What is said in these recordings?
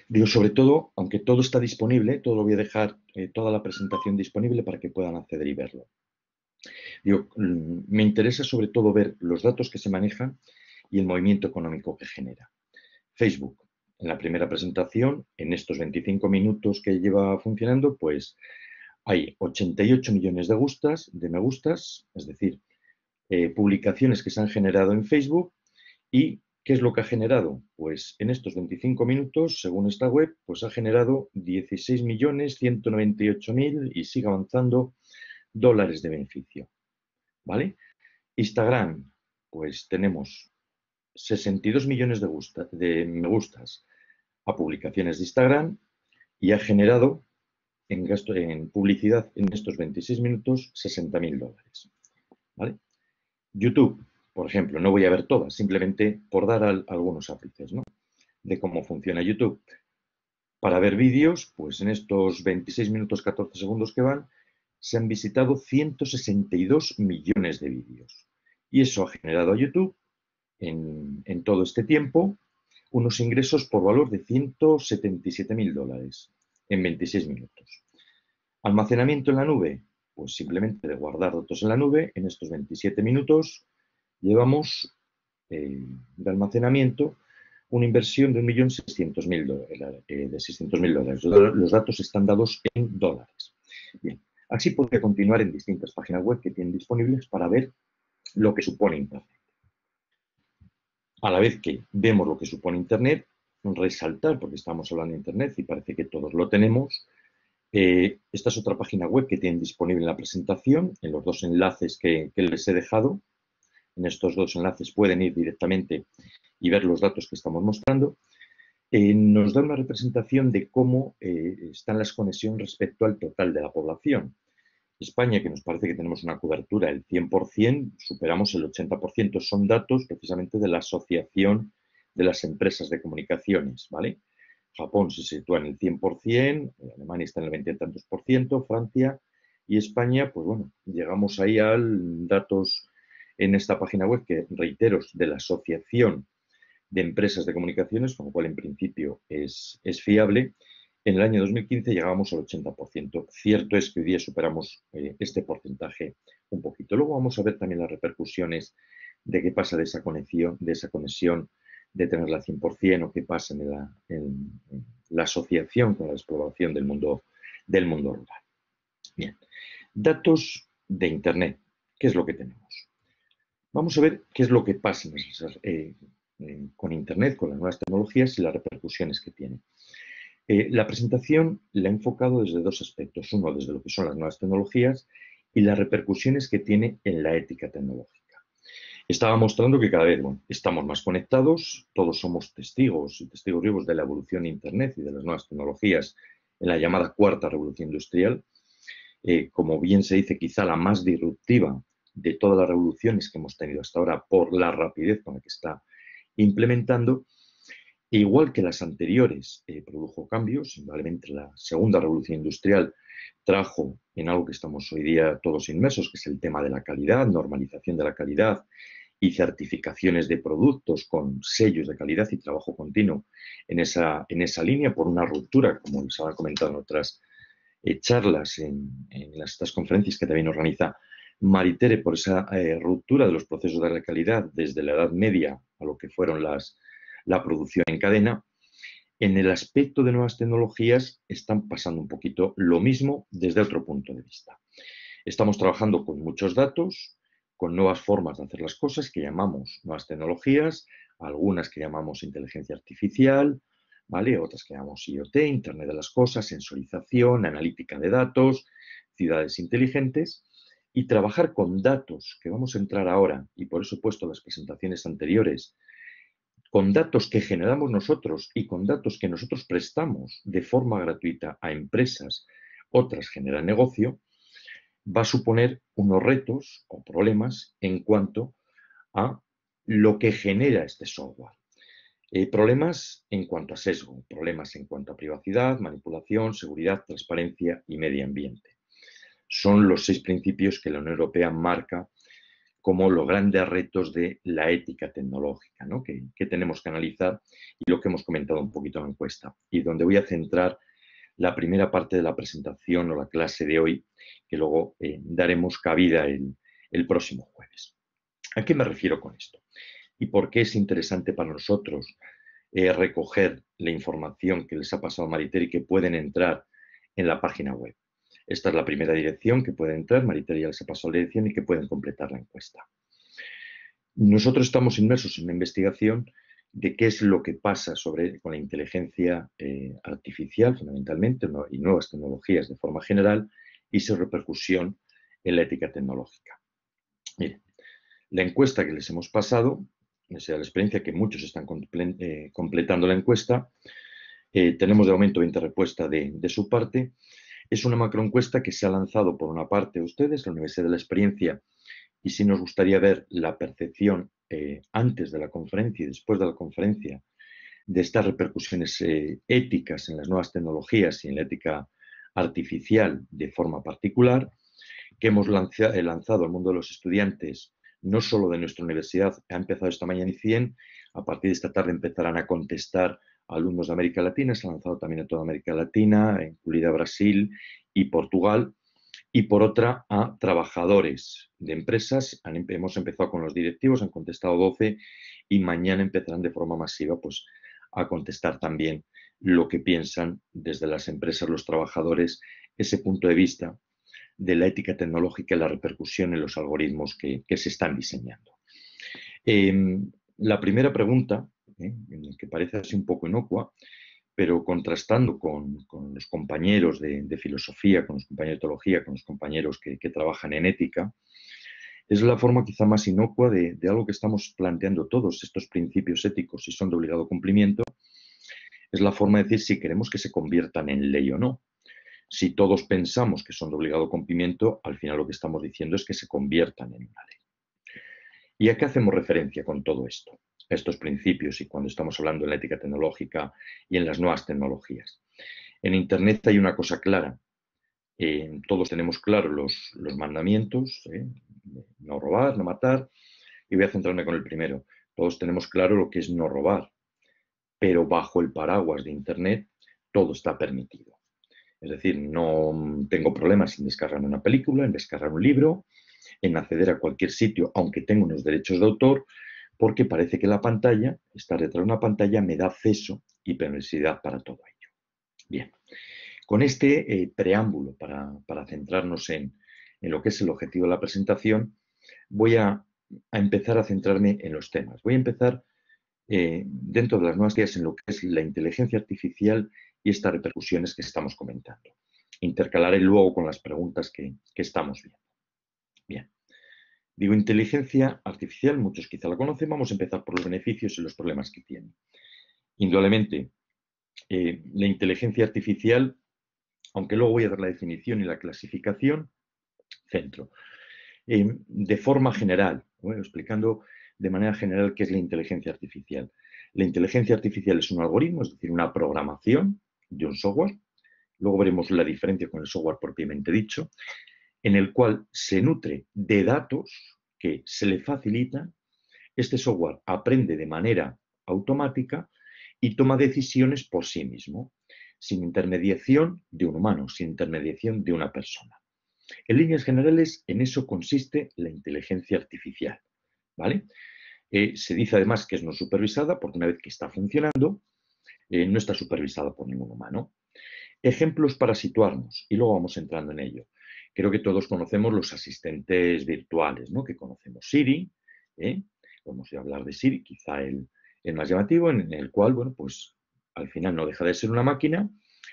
Digo, sobre todo, aunque todo está disponible, todo lo voy a dejar, toda la presentación disponible para que puedan acceder y verlo. Digo, me interesa sobre todo ver los datos que se manejan y el movimiento económico que genera. Facebook, en la primera presentación, en estos 25 minutos que lleva funcionando, pues hay 88 millones de me gustas, es decir, publicaciones que se han generado en Facebook. ¿Y qué es lo que ha generado? Pues en estos 25 minutos, según esta web, pues ha generado 16.198.000 y sigue avanzando dólares de beneficio, ¿vale? Instagram, pues tenemos 62 millones de me gustas a publicaciones de Instagram y ha generado en gasto en publicidad en estos 26 minutos 60.000 dólares, ¿vale? YouTube, por ejemplo, no voy a ver todas, simplemente por dar algunos ápices, ¿no?, de cómo funciona YouTube. Para ver vídeos, pues en estos 26 minutos 14 segundos que van, se han visitado 162 millones de vídeos. Y eso ha generado a YouTube, en todo este tiempo, unos ingresos por valor de 177.000 dólares en 26 minutos. Almacenamiento en la nube, pues simplemente de guardar datos en la nube, en estos 27 minutos llevamos de almacenamiento una inversión de 1.600.000 dólares, de 600.000 dólares. Los datos están dados en dólares. Bien, así podría continuar en distintas páginas web que tienen disponibles para ver lo que supone Internet. A la vez que vemos lo que supone Internet, resaltar, porque estamos hablando de Internet y parece que todos lo tenemos, esta es otra página web que tienen disponible en la presentación, en los dos enlaces que les he dejado. En estos dos enlaces pueden ir directamente y ver los datos que estamos mostrando. Nos da una representación de cómo están las conexiones respecto al total de la población. España, que nos parece que tenemos una cobertura del 100%, superamos el 80%. Son datos precisamente de la Asociación de las Empresas de Comunicaciones, ¿vale? Japón se sitúa en el 100%, Alemania está en el 20 y tantos por ciento, Francia y España, pues bueno, llegamos ahí a datos en esta página web que, reitero, de la Asociación de Empresas de Comunicaciones, con lo cual en principio es fiable. En el año 2015 llegábamos al 80%. Cierto es que hoy día superamos este porcentaje un poquito. Luego vamos a ver también las repercusiones de qué pasa de esa conexión de tenerla al 100% o qué pasa en la asociación con la exploración del mundo rural. Bien, datos de Internet. ¿Qué es lo que tenemos? Vamos a ver qué es lo que pasa con Internet, con las nuevas tecnologías y las repercusiones que tiene. La presentación la he enfocado desde dos aspectos. Uno, desde lo que son las nuevas tecnologías y las repercusiones que tiene en la ética tecnológica. Estaba mostrando que cada vez estamos más conectados, todos somos testigos y testigos vivos de la evolución de Internet y de las nuevas tecnologías en la llamada cuarta revolución industrial. Como bien se dice, quizá la más disruptiva de todas las revoluciones que hemos tenido hasta ahora por la rapidez con la que está implementando. Igual que las anteriores produjo cambios, indudablemente la segunda revolución industrial trajo en algo que estamos hoy día todos inmersos, que es el tema de la calidad, normalización de la calidad y certificaciones de productos con sellos de calidad y trabajo continuo en esa línea por una ruptura, como les había comentado en otras charlas, en estas conferencias que también organiza Maritere, por esa ruptura de los procesos de la calidad desde la Edad Media a lo que fueron la producción en cadena. En el aspecto de nuevas tecnologías están pasando un poquito lo mismo desde otro punto de vista. Estamos trabajando con muchos datos, con nuevas formas de hacer las cosas que llamamos nuevas tecnologías, algunas que llamamos inteligencia artificial, ¿vale? Otras que llamamos IoT, Internet de las Cosas, sensorización, analítica de datos, ciudades inteligentes, y trabajar con datos que vamos a entrar ahora, y por eso he puesto las presentaciones anteriores, con datos que generamos nosotros y con datos que nosotros prestamos de forma gratuita a empresas, otras generan negocio, va a suponer unos retos o problemas en cuanto a lo que genera este software. Problemas en cuanto a sesgo, problemas en cuanto a privacidad, manipulación, seguridad, transparencia y medio ambiente. Son los 6 principios que la Unión Europea marca como los grandes retos de la ética tecnológica, ¿no? que tenemos que analizar y lo que hemos comentado un poquito en la encuesta, y donde voy a centrar la primera parte de la presentación o la clase de hoy, que luego daremos cabida el próximo jueves. ¿A qué me refiero con esto? ¿Y por qué es interesante para nosotros recoger la información que les ha pasado a Mariteri y que pueden entrar en la página web? Esta es la primera dirección que pueden entrar, Mariteri ya les ha pasado la dirección y que pueden completar la encuesta. Nosotros estamos inmersos en una investigación de qué es lo que pasa con la inteligencia artificial, fundamentalmente, y nuevas tecnologías de forma general, y su repercusión en la ética tecnológica. Miren, la encuesta que les hemos pasado, esa es la experiencia que muchos están completando la encuesta, tenemos de momento 20 respuestas de su parte. Es una macroencuesta que se ha lanzado por una parte a ustedes, la Universidad de la Experiencia, y sí nos gustaría ver la percepción antes de la conferencia y después de la conferencia de estas repercusiones éticas en las nuevas tecnologías y en la ética artificial de forma particular, que hemos lanzado al mundo de los estudiantes, no solo de nuestra universidad, ha empezado esta mañana y 100, a partir de esta tarde empezarán a contestar a alumnos de América Latina, se ha lanzado también a toda América Latina, incluida Brasil y Portugal, y por otra a trabajadores de empresas. Hemos empezado con los directivos, han contestado 12 y mañana empezarán de forma masiva pues, a contestar también lo que piensan desde las empresas, los trabajadores, ese punto de vista de la ética tecnológica y la repercusión en los algoritmos que se están diseñando. La primera pregunta, que parece así un poco inocua, pero contrastando con los compañeros de filosofía, con los compañeros de teología, con los compañeros que trabajan en ética, es la forma quizá más inocua de algo que estamos planteando todos, estos principios éticos, si son de obligado cumplimiento, es la forma de decir si queremos que se conviertan en ley o no. Si todos pensamos que son de obligado cumplimiento, al final lo que estamos diciendo es que se conviertan en una ley. ¿Y a qué hacemos referencia con todo esto? A estos principios y cuando estamos hablando de la ética tecnológica y en las nuevas tecnologías. En Internet hay una cosa clara. Todos tenemos claros los mandamientos, no robar, no matar, y voy a centrarme con el primero. Todos tenemos claro lo que es no robar, pero bajo el paraguas de Internet todo está permitido. Es decir, no tengo problemas en descargar una película, en descargar un libro, en acceder a cualquier sitio, aunque tengo unos derechos de autor, porque parece que la pantalla, estar detrás de una pantalla, me da acceso y permisividad para todo ello. Bien, con este preámbulo para centrarnos en lo que es el objetivo de la presentación, voy a empezar a centrarme en los temas. Voy a empezar dentro de las nuevas ideas en lo que es la inteligencia artificial y estas repercusiones que estamos comentando. Intercalaré luego con las preguntas que estamos viendo. Bien. Digo, inteligencia artificial, muchos quizá la conocen, vamos a empezar por los beneficios y los problemas que tiene. Indudablemente, la inteligencia artificial, aunque luego voy a dar la definición y la clasificación, centro. De forma general, explicando de manera general qué es la inteligencia artificial. La inteligencia artificial es un algoritmo, es decir, una programación de un software. Luego veremos la diferencia con el software propiamente dicho, en el cual se nutre de datos que se le facilitan. Este software aprende de manera automática y toma decisiones por sí mismo, sin intermediación de un humano, sin intermediación de una persona. En líneas generales, en eso consiste la inteligencia artificial, ¿vale? Se dice además que es no supervisada porque una vez que está funcionando, no está supervisada por ningún humano. Ejemplos para situarnos, y luego vamos entrando en ello. Creo que todos conocemos los asistentes virtuales, ¿no? Que conocemos Siri, vamos a hablar de Siri, quizá el más llamativo, en el cual, bueno, pues al final no deja de ser una máquina,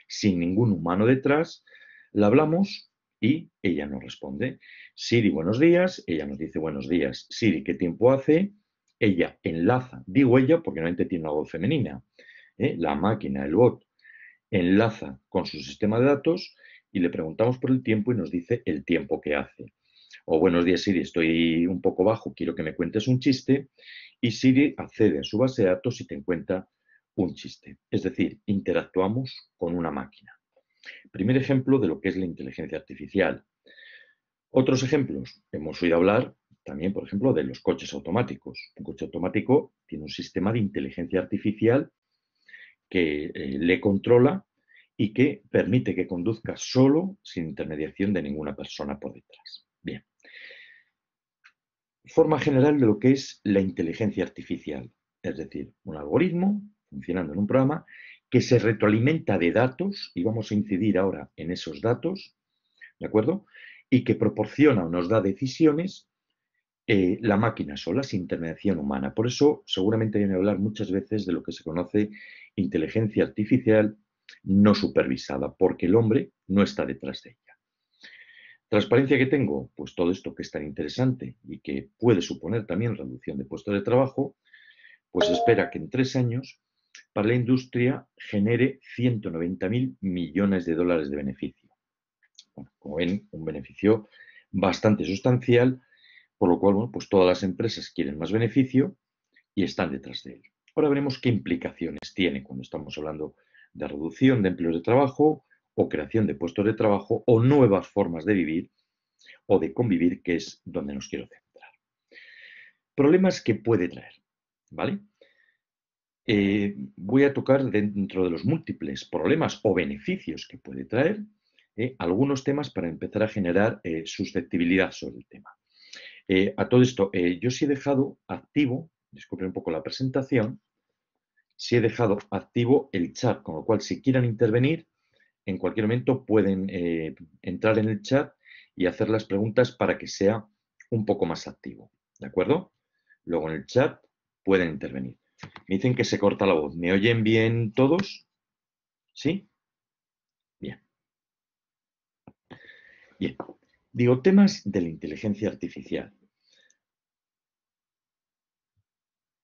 sin ningún humano detrás, la hablamos y ella nos responde. Siri, buenos días, ella nos dice buenos días. Siri, ¿qué tiempo hace? Ella enlaza, digo ella porque normalmente tiene una voz femenina, la máquina, el bot, enlaza con su sistema de datos y le preguntamos por el tiempo y nos dice el tiempo que hace. O buenos días Siri, estoy un poco bajo, quiero que me cuentes un chiste, y Siri accede a su base de datos y te cuenta un chiste. Es decir, interactuamos con una máquina. Primer ejemplo de lo que es la inteligencia artificial. Otros ejemplos, hemos oído hablar también, por ejemplo, de los coches automáticos. Un coche automático tiene un sistema de inteligencia artificial que le controla y que permite que conduzca solo sin intermediación de ninguna persona por detrás. Bien. Forma general de lo que es la inteligencia artificial, es decir, un algoritmo funcionando en un programa que se retroalimenta de datos, y vamos a incidir ahora en esos datos, ¿de acuerdo? Y que proporciona o nos da decisiones la máquina sola, sin intermediación humana. Por eso, seguramente viene a hablar muchas veces de lo que se conoce inteligencia artificial no supervisada, porque el hombre no está detrás de ella. ¿Transparencia que tengo? Pues todo esto que es tan interesante y que puede suponer también reducción de puestos de trabajo, pues espera que en 3 años para la industria genere 190.000 millones de dólares de beneficio. Bueno, como ven, un beneficio bastante sustancial, por lo cual, bueno, pues todas las empresas quieren más beneficio y están detrás de él. Ahora veremos qué implicaciones tiene cuando estamos hablando de reducción de empleos de trabajo o creación de puestos de trabajo o nuevas formas de vivir o de convivir, que es donde nos quiero centrar. Problemas que puede traer, ¿vale? Voy a tocar dentro de los múltiples problemas o beneficios que puede traer algunos temas para empezar a generar susceptibilidad sobre el tema. A todo esto, yo sí he dejado activo, disculpen un poco la presentación, sí he dejado activo el chat, con lo cual si quieran intervenir, en cualquier momento pueden entrar en el chat y hacer las preguntas para que sea un poco más activo, ¿de acuerdo? Luego en el chat pueden intervenir. Me dicen que se corta la voz. ¿Me oyen bien todos? ¿Sí? Bien. Bien. Digo, temas de la inteligencia artificial.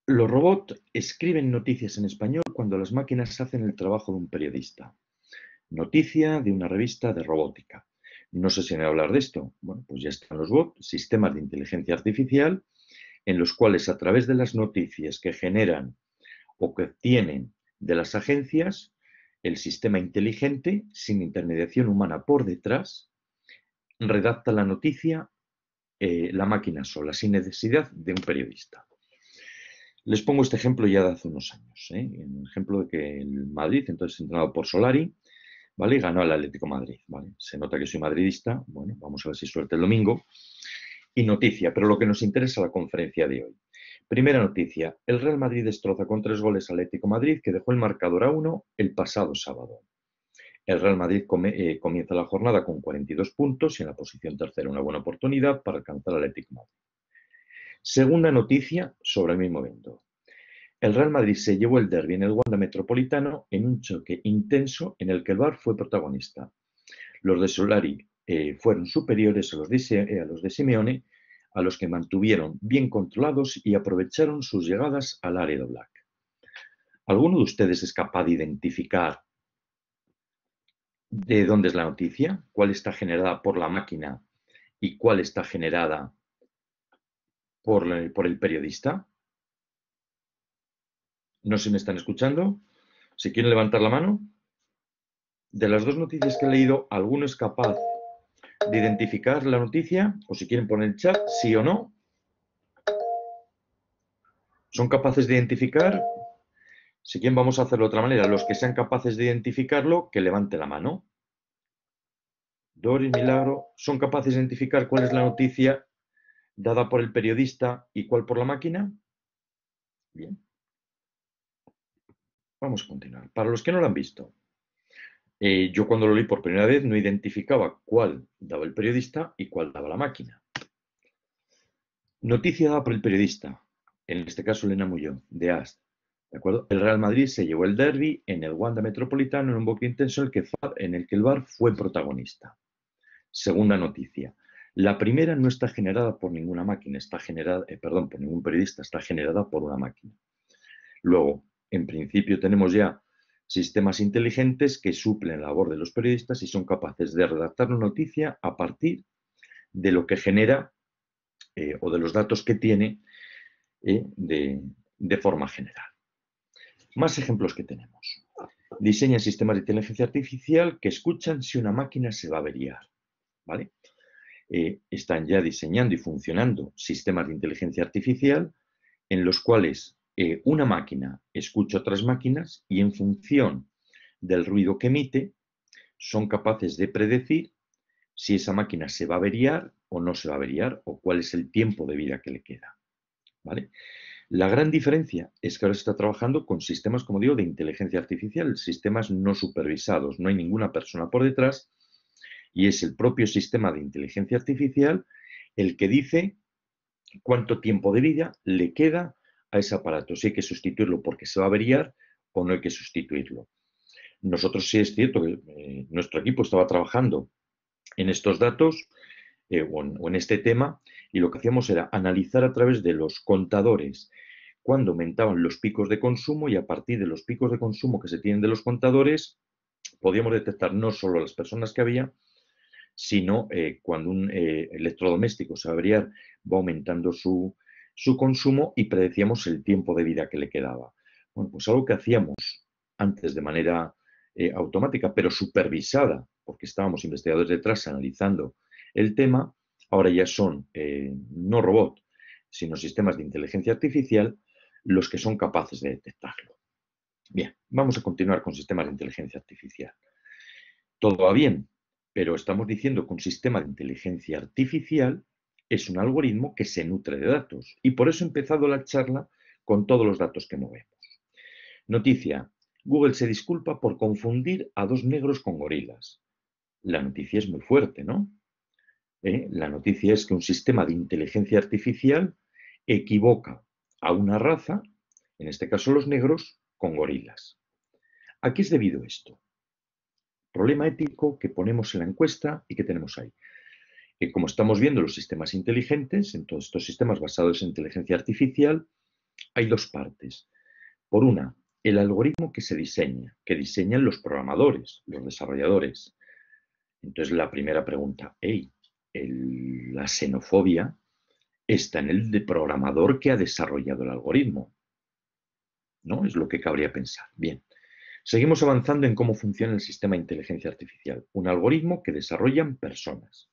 Los robots escriben noticias en español cuando las máquinas hacen el trabajo de un periodista. Noticia de una revista de robótica. No sé si me voy a hablar de esto. Bueno, pues ya están los bots, sistemas de inteligencia artificial, en los cuales a través de las noticias que generan o que obtienen de las agencias, el sistema inteligente, sin intermediación humana por detrás, redacta la noticia la máquina sola, sin necesidad de un periodista. Les pongo este ejemplo ya de hace unos años. El ejemplo de que el Madrid, entonces entrenado por Solari, ¿vale? Ganó al Atlético Madrid, ¿vale? Se nota que soy madridista, bueno, vamos a ver si suerte el domingo. Y noticia, pero lo que nos interesa es la conferencia de hoy. Primera noticia, el Real Madrid destroza con 3 goles al Atlético Madrid, que dejó el marcador a 1 el pasado sábado. El Real Madrid comienza la jornada con 42 puntos y en la posición tercera una buena oportunidad para alcanzar al Atlético Madrid. Segunda noticia sobre el mismo evento. El Real Madrid se llevó el derbi en el Wanda Metropolitano en un choque intenso en el que el VAR fue protagonista. Los de Solari fueron superiores a los de Simeone, a los que mantuvieron bien controlados y aprovecharon sus llegadas al área de Oblak. ¿Alguno de ustedes es capaz de identificar de dónde es la noticia? ¿Cuál está generada por la máquina y cuál está generada por el periodista? No sé si me están escuchando. Si quieren levantar la mano. De las dos noticias que he leído, ¿alguno es capaz de identificar la noticia? O si quieren poner el chat, sí o no. ¿Son capaces de identificar? Si quieren, vamos a hacerlo de otra manera. Los que sean capaces de identificarlo, que levante la mano. Doris, Milagro, ¿son capaces de identificar cuál es la noticia dada por el periodista y cuál por la máquina? Bien. Vamos a continuar. Para los que no lo han visto, yo cuando lo leí por primera vez no identificaba cuál daba el periodista y cuál daba la máquina. Noticia dada por el periodista, en este caso Elena Mullón, de AS. ¿De acuerdo? El Real Madrid se llevó el derbi en el Wanda Metropolitano en un boque intenso en el que el VAR fue protagonista. Segunda noticia. La primera no está generada por ninguna máquina, está generada, por ningún periodista, está generada por una máquina. Luego, en principio tenemos ya sistemas inteligentes que suplen la labor de los periodistas y son capaces de redactar una noticia a partir de lo que genera o de los datos que tiene de forma general. Más ejemplos que tenemos. Diseñan sistemas de inteligencia artificial que escuchan si una máquina se va a averiar, ¿vale? están ya diseñando y funcionando sistemas de inteligencia artificial en los cuales una máquina escucha otras máquinas y en función del ruido que emite son capaces de predecir si esa máquina se va a averiar o no se va a averiar o cuál es el tiempo de vida que le queda. ¿Vale? La gran diferencia es que ahora se está trabajando con sistemas, como digo, de inteligencia artificial, sistemas no supervisados, no hay ninguna persona por detrás y es el propio sistema de inteligencia artificial el que dice cuánto tiempo de vida le queda a ese aparato, si hay que sustituirlo porque se va a averiar o no hay que sustituirlo. Nosotros sí es cierto que nuestro equipo estaba trabajando en estos datos o en este tema y lo que hacíamos era analizar a través de los contadores cuando aumentaban los picos de consumo y a partir de los picos de consumo que se tienen de los contadores podíamos detectar no solo las personas que había, sino cuando un electrodoméstico se va a averiar va aumentando su consumo y predecíamos el tiempo de vida que le quedaba. Bueno, pues algo que hacíamos antes de manera automática, pero supervisada, porque estábamos investigadores detrás analizando el tema, ahora ya son no robots, sino sistemas de inteligencia artificial los que son capaces de detectarlo. Bien, vamos a continuar con sistemas de inteligencia artificial. Todo va bien, pero estamos diciendo que un sistema de inteligencia artificial es un algoritmo que se nutre de datos y por eso he empezado la charla con todos los datos que movemos. Noticia: Google se disculpa por confundir a dos negros con gorilas. La noticia es muy fuerte, ¿no? La noticia es que un sistema de inteligencia artificial equivoca a una raza, en este caso los negros, con gorilas. ¿A qué es debido esto? Problema ético que ponemos en la encuesta y que tenemos ahí. Como estamos viendo los sistemas inteligentes, en todos estos sistemas basados en inteligencia artificial, hay dos partes. Por una, el algoritmo que se diseña, que diseñan los programadores, los desarrolladores. Entonces la primera pregunta, la xenofobia está en el programador que ha desarrollado el algoritmo, ¿no? Es lo que cabría pensar. Bien. Seguimos avanzando en cómo funciona el sistema de inteligencia artificial, un algoritmo que desarrollan personas.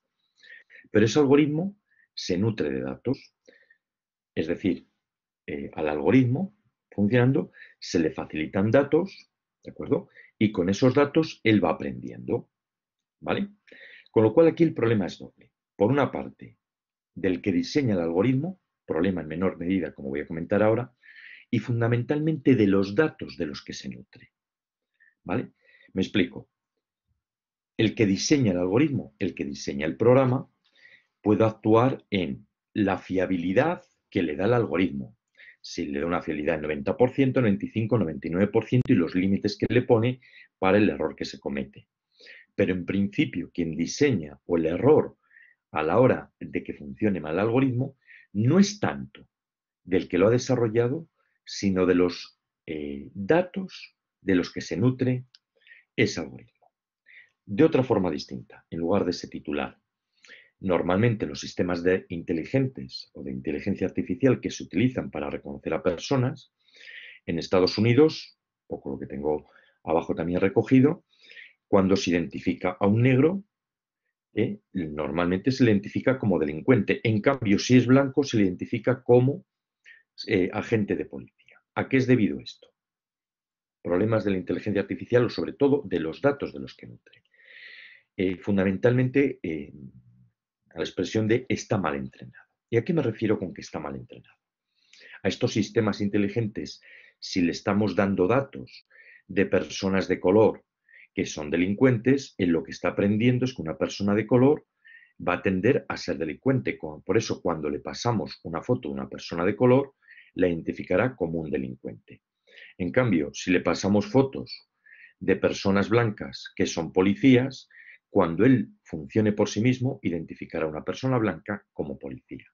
Pero ese algoritmo se nutre de datos, es decir, al algoritmo funcionando se le facilitan datos, ¿de acuerdo? Y con esos datos él va aprendiendo, ¿vale? Con lo cual aquí el problema es doble. Por una parte, del que diseña el algoritmo, problema en menor medida, como voy a comentar ahora, y fundamentalmente de los datos de los que se nutre. ¿Vale? Me explico. El que diseña el algoritmo, el que diseña el programa, puede actuar en la fiabilidad que le da el algoritmo. Si le da una fiabilidad del 90%, 95%, 99% y los límites que le pone para el error que se comete. Pero en principio, quien diseña o el error a la hora de que funcione mal el algoritmo no es tanto del que lo ha desarrollado, sino de los datos de los que se nutre ese algoritmo. De otra forma distinta, en lugar de ese titular, normalmente los sistemas inteligentes o de inteligencia artificial que se utilizan para reconocer a personas, en Estados Unidos, poco lo que tengo abajo también recogido, cuando se identifica a un negro, normalmente se le identifica como delincuente. En cambio, si es blanco, se le identifica como agente de policía. ¿A qué es debido esto? Problemas de la inteligencia artificial o sobre todo de los datos de los que nutre. Fundamentalmente a la expresión de está mal entrenado. ¿Y a qué me refiero con que está mal entrenado? A estos sistemas inteligentes, si le estamos dando datos de personas de color que son delincuentes, en lo que está aprendiendo es que una persona de color va a tender a ser delincuente. Por eso, cuando le pasamos una foto de una persona de color, la identificará como un delincuente. En cambio, si le pasamos fotos de personas blancas que son policías, cuando él funcione por sí mismo, identificará a una persona blanca como policía.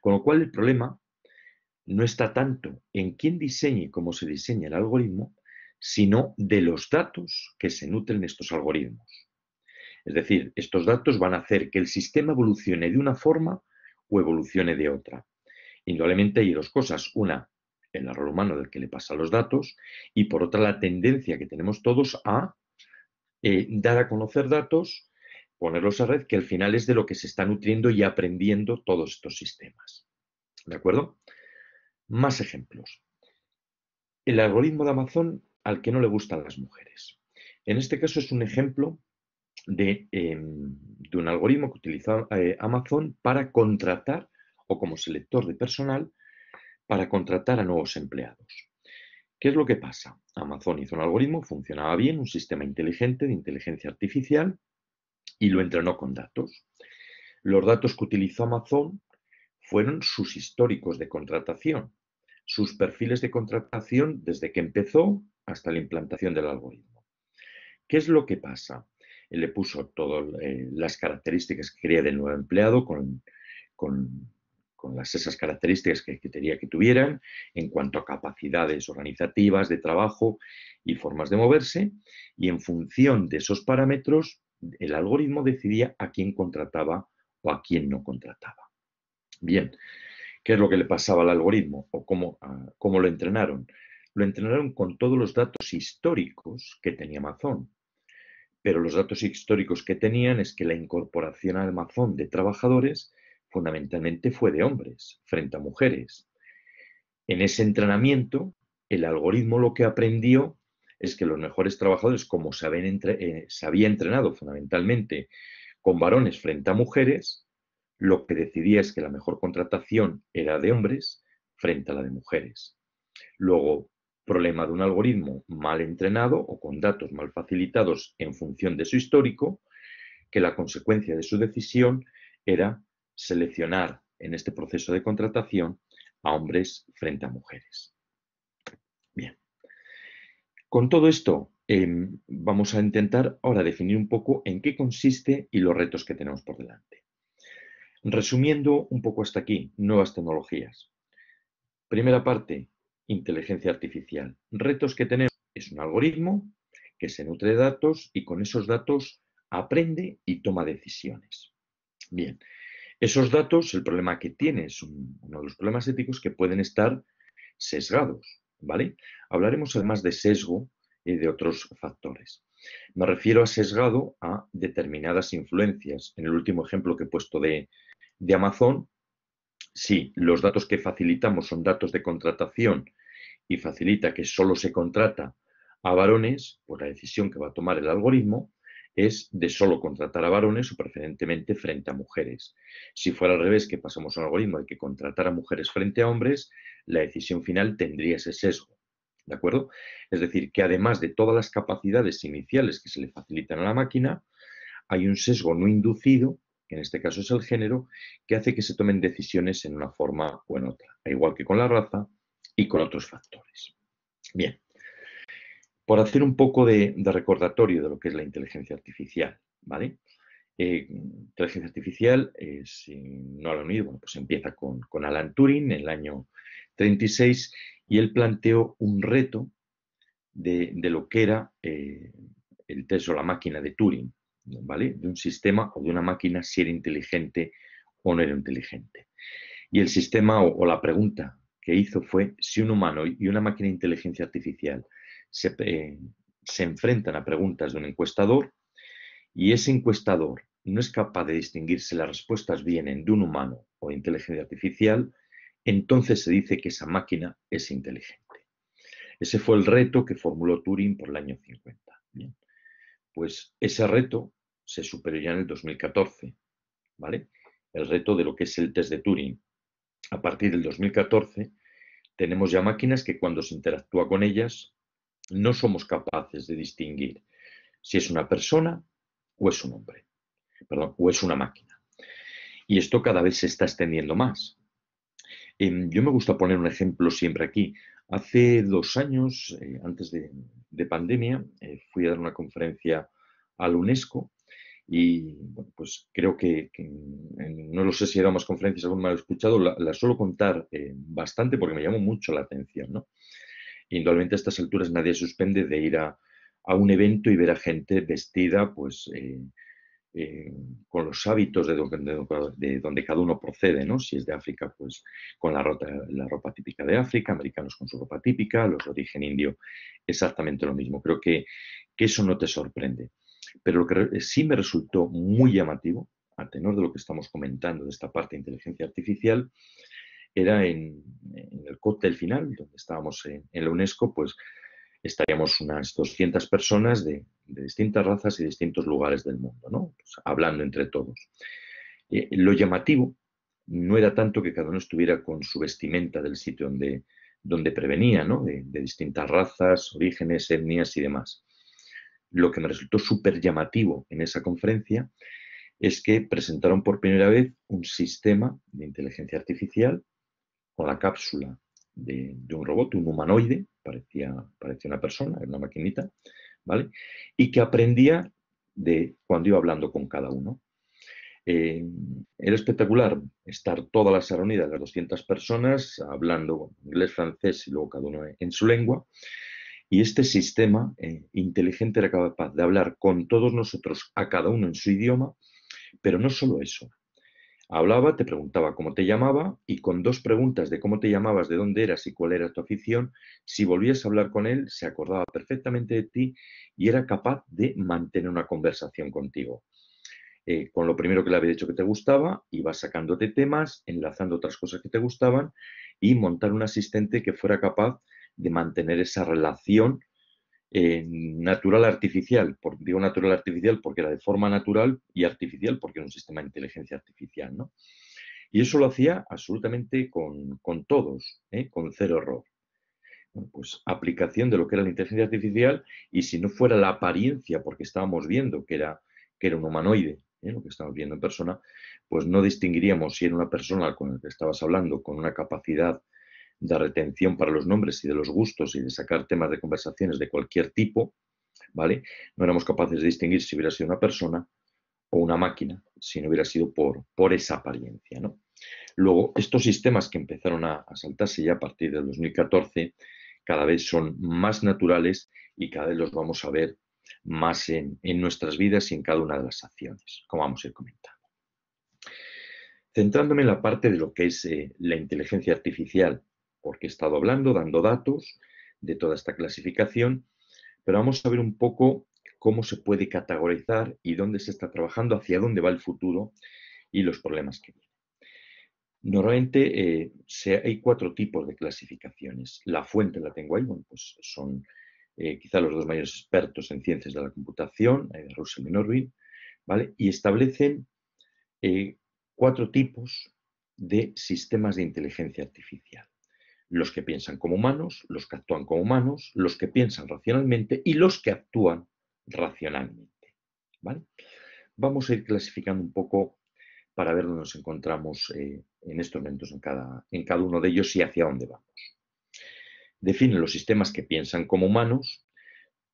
Con lo cual, el problema no está tanto en quién diseñe y cómo se diseña el algoritmo, sino de los datos que se nutren estos algoritmos. Es decir, estos datos van a hacer que el sistema evolucione de una forma o evolucione de otra. Indudablemente hay dos cosas. Una, el error humano del que le pasa los datos y por otra la tendencia que tenemos todos a dar a conocer datos ponerlos a red, que al final es de lo que se está nutriendo y aprendiendo todos estos sistemas. ¿De acuerdo? Más ejemplos. El algoritmo de Amazon al que no le gustan las mujeres. En este caso es un ejemplo de un algoritmo que utiliza Amazon para contratar o como selector de personal para contratar a nuevos empleados. ¿Qué es lo que pasa? Amazon hizo un algoritmo, funcionaba bien, un sistema inteligente de inteligencia artificial y lo entrenó con datos. Los datos que utilizó Amazon fueron sus históricos de contratación, sus perfiles de contratación desde que empezó hasta la implantación del algoritmo. ¿Qué es lo que pasa? Él le puso todas las características que quería del nuevo empleado con esas características que quería que tuvieran en cuanto a capacidades organizativas, de trabajo y formas de moverse, y en función de esos parámetros, el algoritmo decidía a quién contrataba o a quién no contrataba. Bien, ¿qué es lo que le pasaba al algoritmo o cómo lo entrenaron? Lo entrenaron con todos los datos históricos que tenía Amazon. Pero los datos históricos que tenían es que la incorporación a Amazon de trabajadores fundamentalmente fue de hombres frente a mujeres. En ese entrenamiento, el algoritmo lo que aprendió es que los mejores trabajadores, como se había entrenado fundamentalmente con varones frente a mujeres, lo que decidía es que la mejor contratación era de hombres frente a la de mujeres. Luego, problema de un algoritmo mal entrenado o con datos mal facilitados en función de su histórico, que la consecuencia de su decisión era seleccionar en este proceso de contratación a hombres frente a mujeres. Bien. Con todo esto, vamos a intentar ahora definir un poco en qué consiste y los retos que tenemos por delante. Resumiendo un poco hasta aquí, nuevas tecnologías. Primera parte, inteligencia artificial. Retos que tenemos es un algoritmo que se nutre de datos y con esos datos aprende y toma decisiones. Bien, esos datos, el problema que tiene es uno de los problemas éticos que pueden estar sesgados, ¿vale? Hablaremos además de sesgo y de otros factores. Me refiero a sesgado a determinadas influencias. En el último ejemplo que he puesto de Amazon, si los datos que facilitamos son datos de contratación y facilita que solo se contrata a varones, pues la decisión que va a tomar el algoritmo es de solo contratar a varones o preferentemente frente a mujeres. Si fuera al revés, que pasamos a un algoritmo de que contratar a mujeres frente a hombres, la decisión final tendría ese sesgo. ¿De acuerdo? Es decir, que además de todas las capacidades iniciales que se le facilitan a la máquina, hay un sesgo no inducido, que en este caso es el género, que hace que se tomen decisiones en una forma o en otra, igual que con la raza y con otros factores. Bien, por hacer un poco de recordatorio de lo que es la inteligencia artificial, ¿vale? Inteligencia artificial, si no lo han oído, bueno, pues empieza con Alan Turing en el año 36 y él planteó un reto de lo que era el test o la máquina de Turing, ¿vale? De un sistema o de una máquina si era inteligente o no era inteligente. Y el sistema o la pregunta que hizo fue si un humano y una máquina de inteligencia artificial se enfrentan a preguntas de un encuestador y ese encuestador no es capaz de distinguir si las respuestas vienen de un humano o de inteligencia artificial, entonces se dice que esa máquina es inteligente. Ese fue el reto que formuló Turing por el año 50. Bien. Pues ese reto se superó ya en el 2014, ¿vale? El reto de lo que es el test de Turing. A partir del 2014 tenemos ya máquinas que cuando se interactúa con ellas no somos capaces de distinguir si es una persona o es un hombre, perdón, o es una máquina. Y esto cada vez se está extendiendo más. Yo me gusta poner un ejemplo siempre aquí. Hace 2 años, antes de pandemia, fui a dar una conferencia a la UNESCO y bueno, pues creo que no lo sé si he dado más conferencias, algún me lo he escuchado, la suelo contar bastante porque me llamó mucho la atención, ¿no? Indudablemente a estas alturas nadie suspende de ir a un evento y ver a gente vestida pues con los hábitos de donde cada uno procede, ¿no? Si es de África, pues con la ropa típica de África, americanos con su ropa típica, los de origen indio, exactamente lo mismo. Creo que eso no te sorprende. Pero lo que sí me resultó muy llamativo, a tenor de lo que estamos comentando de esta parte de inteligencia artificial, era en el cóctel final, donde estábamos en la UNESCO, pues estaríamos unas 200 personas de distintas razas y distintos lugares del mundo, ¿no? Pues hablando entre todos. Lo llamativo no era tanto que cada uno estuviera con su vestimenta del sitio donde prevenía, ¿no? De distintas razas, orígenes, etnias y demás. Lo que me resultó súper llamativo en esa conferencia es que presentaron por primera vez un sistema de inteligencia artificial con la cápsula de un robot, un humanoide, parecía una persona, era una maquinita, ¿vale? Y que aprendía de cuando iba hablando con cada uno. Era espectacular estar todas las reunidas, las 200 personas, hablando inglés, francés y luego cada uno en su lengua. Y este sistema inteligente era capaz de hablar con todos nosotros, a cada uno en su idioma, pero no solo eso. Hablaba, te preguntaba cómo te llamaba y con dos preguntas de cómo te llamabas, de dónde eras y cuál era tu afición, si volvías a hablar con él, se acordaba perfectamente de ti y era capaz de mantener una conversación contigo. Con lo primero que le había dicho que te gustaba, ibas sacándote temas, enlazando otras cosas que te gustaban y montar un asistente que fuera capaz de mantener esa relación natural artificial. Digo natural artificial porque era de forma natural y artificial porque era un sistema de inteligencia artificial, ¿no? Y eso lo hacía absolutamente con todos, con cero error. Bueno, pues aplicación de lo que era la inteligencia artificial y si no fuera la apariencia, porque estábamos viendo que era un humanoide, lo que estamos viendo en persona, pues no distinguiríamos si era una persona con la que estabas hablando con una capacidad de retención para los nombres y de los gustos y de sacar temas de conversaciones de cualquier tipo, ¿vale? No éramos capaces de distinguir si hubiera sido una persona o una máquina, si no hubiera sido por esa apariencia, ¿no? Luego, estos sistemas que empezaron a saltarse ya a partir del 2014, cada vez son más naturales y cada vez los vamos a ver más en nuestras vidas y en cada una de las acciones, como vamos a ir comentando. Centrándome en la parte de lo que es la inteligencia artificial, porque he estado hablando, dando datos de toda esta clasificación, pero vamos a ver un poco cómo se puede categorizar y dónde se está trabajando, hacia dónde va el futuro y los problemas que vienen. Normalmente hay 4 tipos de clasificaciones. La fuente la tengo ahí, bueno, pues son quizá los 2 mayores expertos en ciencias de la computación, Russell y Norvin, ¿vale? Y establecen 4 tipos de sistemas de inteligencia artificial. Los que piensan como humanos, los que actúan como humanos, los que piensan racionalmente y los que actúan racionalmente, ¿vale? Vamos a ir clasificando un poco para ver dónde nos encontramos en estos momentos en cada uno de ellos y hacia dónde vamos. Definen los sistemas que piensan como humanos,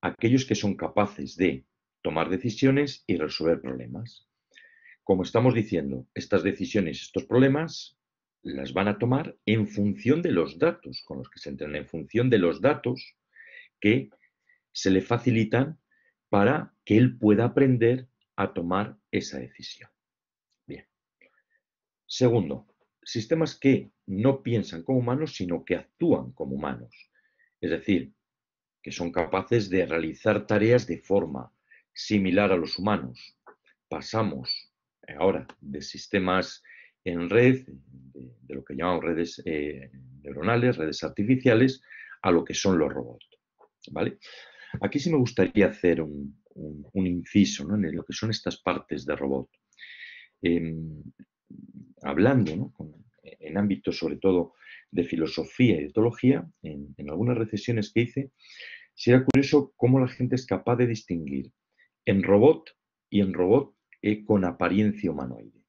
aquellos que son capaces de tomar decisiones y resolver problemas. Como estamos diciendo, estas decisiones, estos problemas, las van a tomar en función de los datos con los que se entrenan, en función de los datos que se le facilitan para que él pueda aprender a tomar esa decisión. Bien. Segundo, sistemas que no piensan como humanos, sino que actúan como humanos. Es decir, que son capaces de realizar tareas de forma similar a los humanos. Pasamos ahora de sistemas en red, de lo que llamamos redes neuronales, redes artificiales, a lo que son los robots, ¿vale? Aquí sí me gustaría hacer un inciso, ¿no?, en lo que son estas partes de robot. Hablando, ¿no?, en ámbitos sobre todo de filosofía y de etología, en algunas recesiones que hice, sí era curioso cómo la gente es capaz de distinguir en robot y en robot con apariencia humanoide,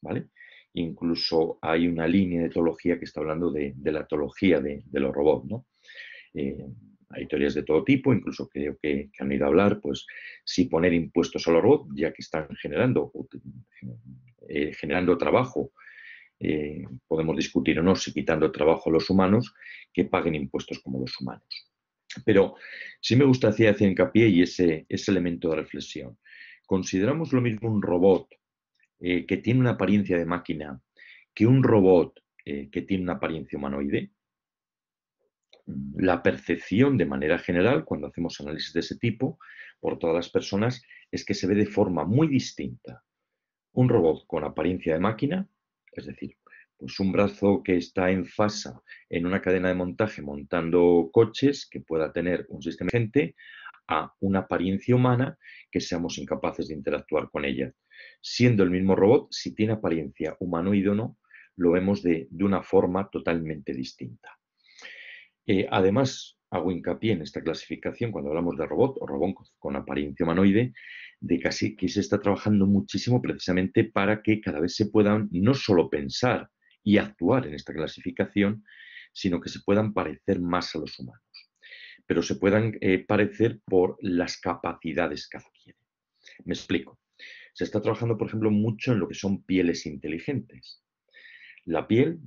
¿vale? Incluso hay una línea de etología que está hablando de la etología de los robots, ¿no? Hay teorías de todo tipo, incluso creo que han ido a hablar, pues, si poner impuestos a los robots, ya que están generando trabajo, podemos discutir o no si quitando trabajo a los humanos, que paguen impuestos como los humanos. Pero sí me gustaría hacer hincapié y ese elemento de reflexión. ¿Consideramos lo mismo un robot que tiene una apariencia de máquina que un robot que tiene una apariencia humanoide? La percepción de manera general, cuando hacemos análisis de ese tipo, por todas las personas es que se ve de forma muy distinta un robot con apariencia de máquina, es decir, pues un brazo que está en fasa en una cadena de montaje montando coches que pueda tener un sistema inteligente, a una apariencia humana que seamos incapaces de interactuar con ella. Siendo el mismo robot, si tiene apariencia humanoide o no, lo vemos de una forma totalmente distinta. Además, hago hincapié en esta clasificación cuando hablamos de robot o robot con apariencia humanoide, de que se está trabajando muchísimo precisamente para que cada vez se puedan no solo pensar y actuar en esta clasificación, sino que se puedan parecer más a los humanos, pero se puedan parecer por las capacidades que adquieren. Me explico. Se está trabajando, por ejemplo, mucho en lo que son pieles inteligentes. La piel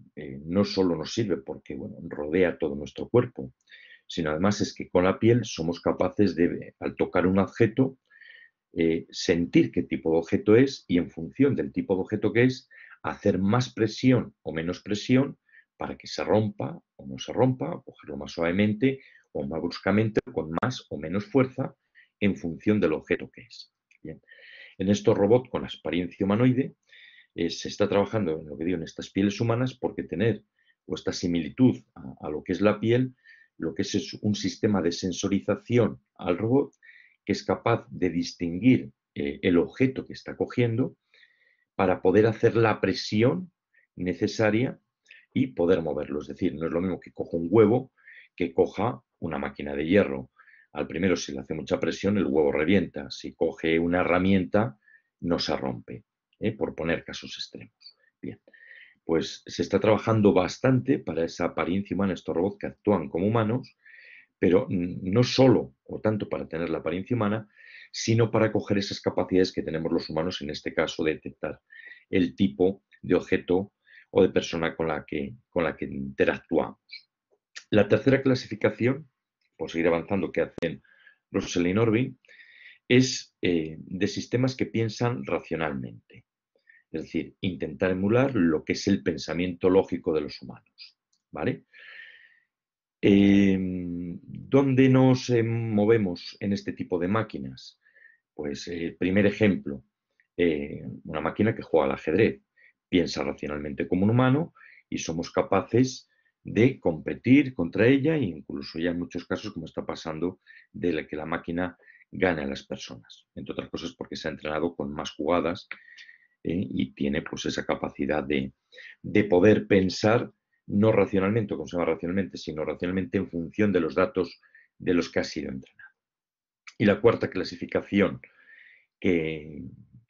no solo nos sirve porque rodea todo nuestro cuerpo, sino además es que con la piel somos capaces de, al tocar un objeto, sentir qué tipo de objeto es y en función del tipo de objeto que es, hacer más presión o menos presión para que se rompa o no se rompa, cogerlo más suavemente o más bruscamente, con más o menos fuerza en función del objeto que es. Bien. En estos robots con apariencia humanoide se está trabajando en lo que digo, en estas pieles humanas, porque tener o esta similitud a lo que es la piel, lo que es un sistema de sensorización al robot que es capaz de distinguir el objeto que está cogiendo para poder hacer la presión necesaria y poder moverlo. Es decir, no es lo mismo que coja un huevo que coja una máquina de hierro. Al primero, si le hace mucha presión, el huevo revienta. Si coge una herramienta, no se rompe, por poner casos extremos. Bien, pues se está trabajando bastante para esa apariencia humana, estos robots que actúan como humanos, pero no solo o tanto para tener la apariencia humana, sino para coger esas capacidades que tenemos los humanos, en este caso, de detectar el tipo de objeto o de persona con la que interactuamos. La tercera clasificación, por seguir avanzando, que hacen Russell y Norvin, es de sistemas que piensan racionalmente. Es decir, intentar emular lo que es el pensamiento lógico de los humanos. ¿Vale? ¿Dónde nos movemos en este tipo de máquinas? Pues el primer ejemplo, una máquina que juega al ajedrez, piensa racionalmente como un humano y somos capaces de competir contra ella e incluso ya en muchos casos, como está pasando, de que la máquina gane a las personas. Entre otras cosas porque se ha entrenado con más jugadas y tiene pues esa capacidad de poder pensar no racionalmente, o como se llama racionalmente, sino racionalmente en función de los datos de los que ha sido entrenado. Y la cuarta clasificación que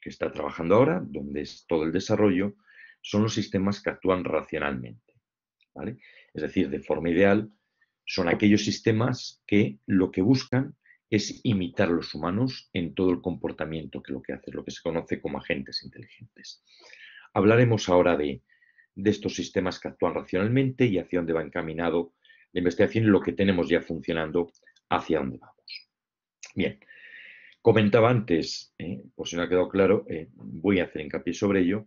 está trabajando ahora, donde es todo el desarrollo, son los sistemas que actúan racionalmente. ¿Vale? Es decir, de forma ideal, son aquellos sistemas que lo que buscan es imitar a los humanos en todo el comportamiento que lo que hace, lo que se conoce como agentes inteligentes. Hablaremos ahora de estos sistemas que actúan racionalmente y hacia dónde va encaminado la investigación y lo que tenemos ya funcionando, hacia dónde vamos. Bien, comentaba antes, por si no ha quedado claro, voy a hacer hincapié sobre ello,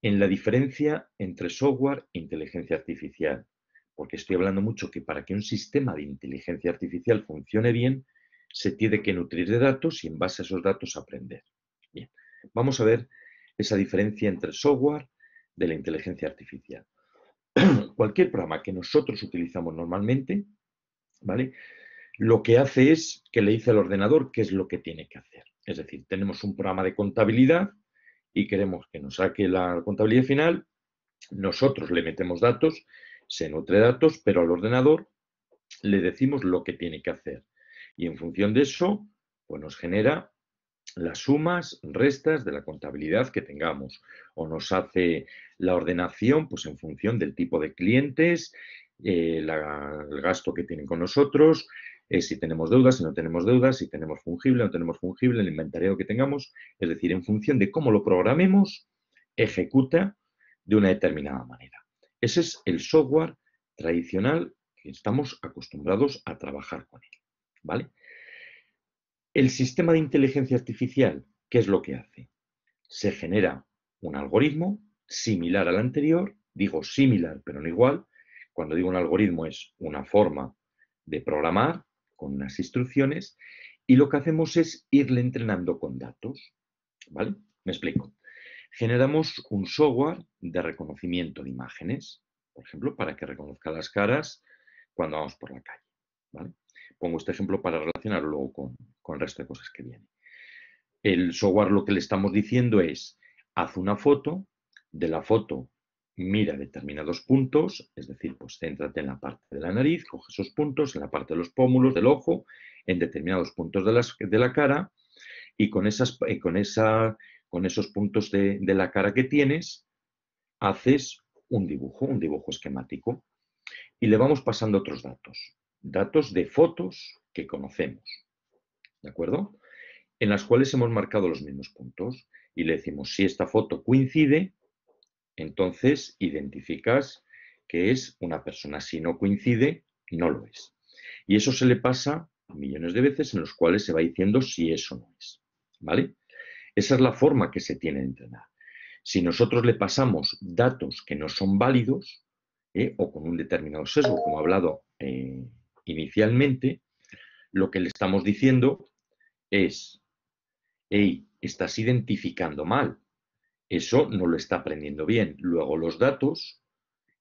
en la diferencia entre software e inteligencia artificial, porque estoy hablando mucho que para que un sistema de inteligencia artificial funcione bien, se tiene que nutrir de datos y en base a esos datos aprender. Bien, vamos a ver esa diferencia entre el software de la inteligencia artificial. Cualquier programa que nosotros utilizamos normalmente, ¿vale? Lo que hace es que le dice al ordenador qué es lo que tiene que hacer. Es decir, tenemos un programa de contabilidad y queremos que nos saque la contabilidad final, nosotros le metemos datos, se nutre datos, pero al ordenador le decimos lo que tiene que hacer. Y en función de eso, pues nos genera las sumas, restas de la contabilidad que tengamos. O nos hace la ordenación pues en función del tipo de clientes, el gasto que tienen con nosotros, si tenemos deudas, si no tenemos deudas, si tenemos fungible, no tenemos fungible, el inventario que tengamos. Es decir, en función de cómo lo programemos, ejecuta de una determinada manera. Ese es el software tradicional que estamos acostumbrados a trabajar con él. ¿Vale? El sistema de inteligencia artificial, ¿qué es lo que hace? Se genera un algoritmo similar al anterior, digo similar pero no igual. Cuando digo un algoritmo es una forma de programar con unas instrucciones Y lo que hacemos es irle entrenando con datos, ¿vale? Me explico. Generamos un software de reconocimiento de imágenes, por ejemplo, para que reconozca las caras cuando vamos por la calle, ¿vale? Pongo este ejemplo para relacionarlo luego con el resto de cosas que vienen. El software lo que le estamos diciendo es, haz una foto, de la foto mira determinados puntos, es decir, pues céntrate en la parte de la nariz, coge esos puntos, en la parte de los pómulos, del ojo, en determinados puntos de la cara, y con esos puntos de la cara que tienes, haces un dibujo esquemático, y le vamos pasando otros datos de fotos que conocemos, ¿de acuerdo? En las cuales hemos marcado los mismos puntos, y le decimos, si esta foto coincide, entonces identificas que es una persona. Si no coincide, no lo es. Y eso se le pasa a millones de veces en los cuales se va diciendo si eso no es, ¿vale? Esa es la forma que se tiene de entrenar. Si nosotros le pasamos datos que no son válidos, o con un determinado sesgo, como he hablado inicialmente, lo que le estamos diciendo es, hey, estás identificando mal, eso no lo está aprendiendo bien. Luego los datos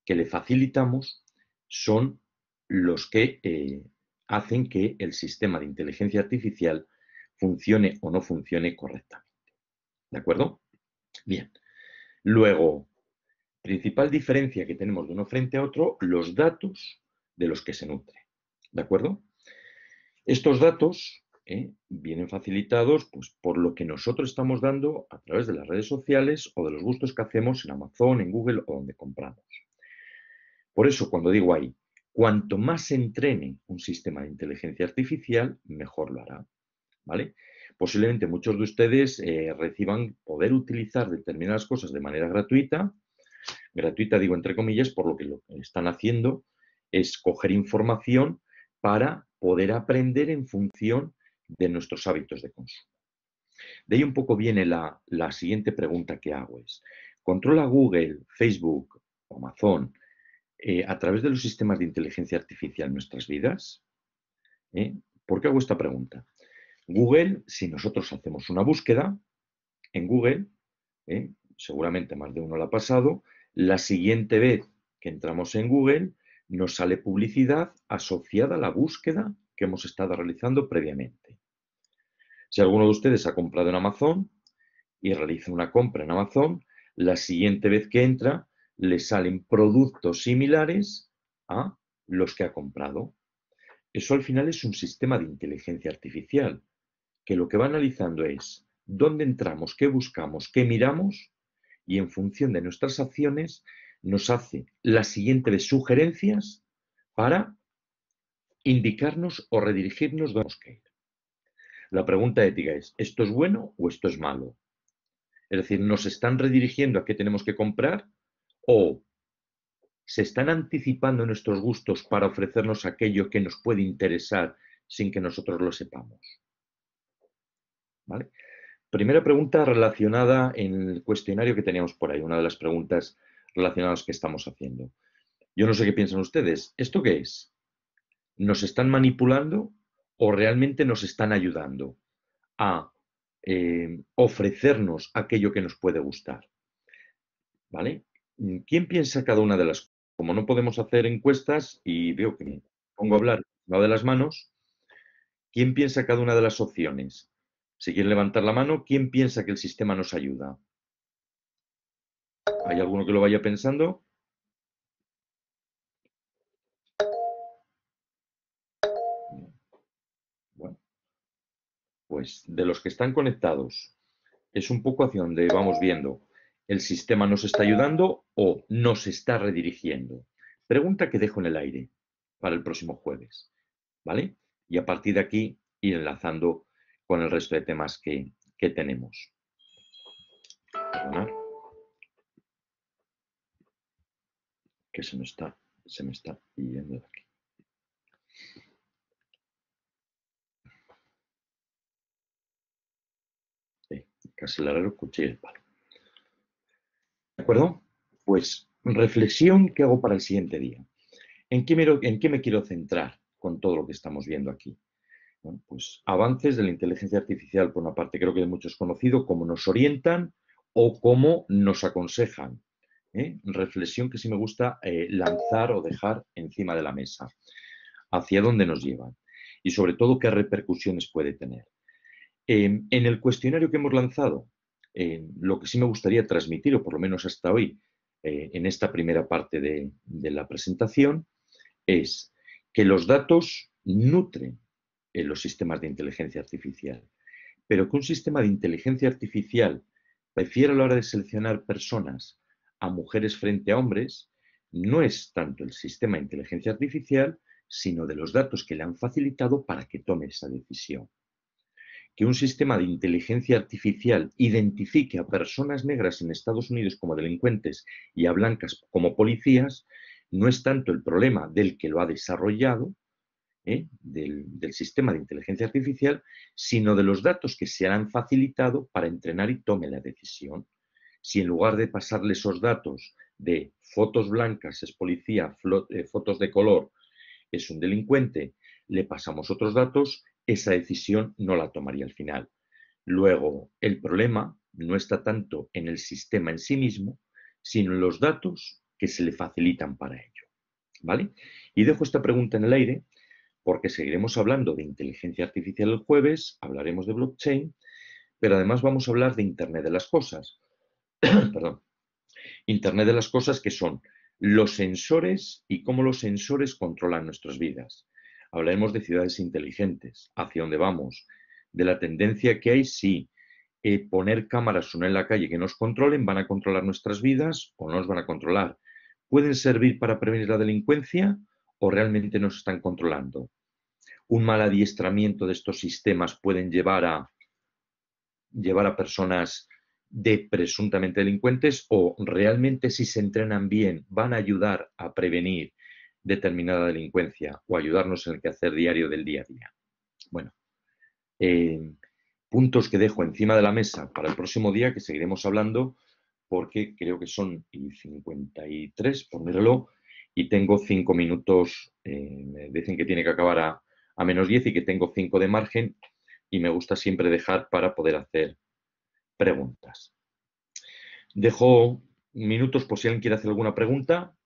que le facilitamos son los que hacen que el sistema de inteligencia artificial funcione o no funcione correctamente. ¿De acuerdo? Bien. Luego, principal diferencia que tenemos de uno frente a otro, los datos de los que se nutre. ¿De acuerdo? Estos datos vienen facilitados pues, por lo que nosotros estamos dando a través de las redes sociales o de los gustos que hacemos en Amazon, en Google o donde compramos. Por eso, cuando digo ahí, cuanto más se entrene un sistema de inteligencia artificial, mejor lo hará, ¿vale? Posiblemente muchos de ustedes reciban poder utilizar determinadas cosas de manera gratuita digo entre comillas, por lo que están haciendo es coger información para poder aprender en función de nuestros hábitos de consumo. De ahí un poco viene la siguiente pregunta que hago es, ¿controla Google, Facebook o Amazon a través de los sistemas de inteligencia artificial nuestras vidas? ¿Por qué hago esta pregunta? Google, si nosotros hacemos una búsqueda en Google, seguramente más de uno lo ha pasado, la siguiente vez que entramos en Google nos sale publicidad asociada a la búsqueda que hemos estado realizando previamente. Si alguno de ustedes ha comprado en Amazon y realiza una compra en Amazon, la siguiente vez que entra le salen productos similares a los que ha comprado. Eso al final es un sistema de inteligencia artificial que lo que va analizando es dónde entramos, qué buscamos, qué miramos y en función de nuestras acciones nos hace la siguiente de sugerencias para indicarnos o redirigirnos donde tenemos que ir. La pregunta ética es, ¿esto es bueno o esto es malo? Es decir, ¿nos están redirigiendo a qué tenemos que comprar o se están anticipando nuestros gustos para ofrecernos aquello que nos puede interesar sin que nosotros lo sepamos? ¿Vale? Primera pregunta relacionada en el cuestionario que teníamos por ahí, una de las preguntas relacionadas que estamos haciendo. Yo no sé qué piensan ustedes. ¿Esto qué es? ¿Nos están manipulando o realmente nos están ayudando a ofrecernos aquello que nos puede gustar? ¿Vale? ¿Quién piensa cada una de las cosas? Como no podemos hacer encuestas y veo que me pongo a hablar de las manos, ¿quién piensa cada una de las opciones? Si quieren levantar la mano, ¿quién piensa que el sistema nos ayuda? ¿Hay alguno que lo vaya pensando? Bueno, pues de los que están conectados, es un poco hacia donde vamos viendo. ¿El sistema nos está ayudando o nos está redirigiendo? Pregunta que dejo en el aire para el próximo jueves, ¿vale? Y a partir de aquí ir enlazando con el resto de temas que tenemos. Perdonad, que se me está yendo de aquí. Sí, casi el herrero, cuchillo y el palo. ¿De acuerdo? Pues reflexión que hago para el siguiente día. ¿En qué me quiero centrar con todo lo que estamos viendo aquí? Bueno, pues avances de la inteligencia artificial, por una parte, creo que de muchos conocido, cómo nos orientan o cómo nos aconsejan. Reflexión que sí me gusta lanzar o dejar encima de la mesa. ¿Hacia dónde nos llevan? Y sobre todo, ¿qué repercusiones puede tener? En el cuestionario que hemos lanzado, lo que sí me gustaría transmitir, o por lo menos hasta hoy, en esta primera parte de la presentación, es que los datos nutren en los sistemas de inteligencia artificial, pero que un sistema de inteligencia artificial prefiera a la hora de seleccionar personas a mujeres frente a hombres, no es tanto el sistema de inteligencia artificial, sino de los datos que le han facilitado para que tome esa decisión. Que un sistema de inteligencia artificial identifique a personas negras en Estados Unidos como delincuentes y a blancas como policías, no es tanto el problema del que lo ha desarrollado, del sistema de inteligencia artificial, sino de los datos que se han facilitado para entrenar y tome la decisión. Si en lugar de pasarle esos datos de fotos blancas es policía, fotos de color es un delincuente, le pasamos otros datos, esa decisión no la tomaría al final. Luego, el problema no está tanto en el sistema en sí mismo, sino en los datos que se le facilitan para ello. ¿Vale? Y dejo esta pregunta en el aire porque seguiremos hablando de inteligencia artificial el jueves, hablaremos de blockchain, pero además vamos a hablar de Internet de las cosas. Perdón. Internet de las cosas que son los sensores y cómo los sensores controlan nuestras vidas. Hablaremos de ciudades inteligentes, hacia dónde vamos, de la tendencia que hay, sí, poner cámaras o no en la calle que nos controlen, van a controlar nuestras vidas o no nos van a controlar. ¿Pueden servir para prevenir la delincuencia o realmente nos están controlando? Un mal adiestramiento de estos sistemas pueden llevar a personas de presuntamente delincuentes o realmente si se entrenan bien van a ayudar a prevenir determinada delincuencia o ayudarnos en el quehacer diario del día a día. Bueno, puntos que dejo encima de la mesa para el próximo día que seguiremos hablando porque creo que son 53 por mi reloj y tengo 5 minutos, me dicen que tiene que acabar a menos 10 y que tengo 5 de margen y me gusta siempre dejar para poder hacer preguntas. Dejo minutos por si alguien quiere hacer alguna pregunta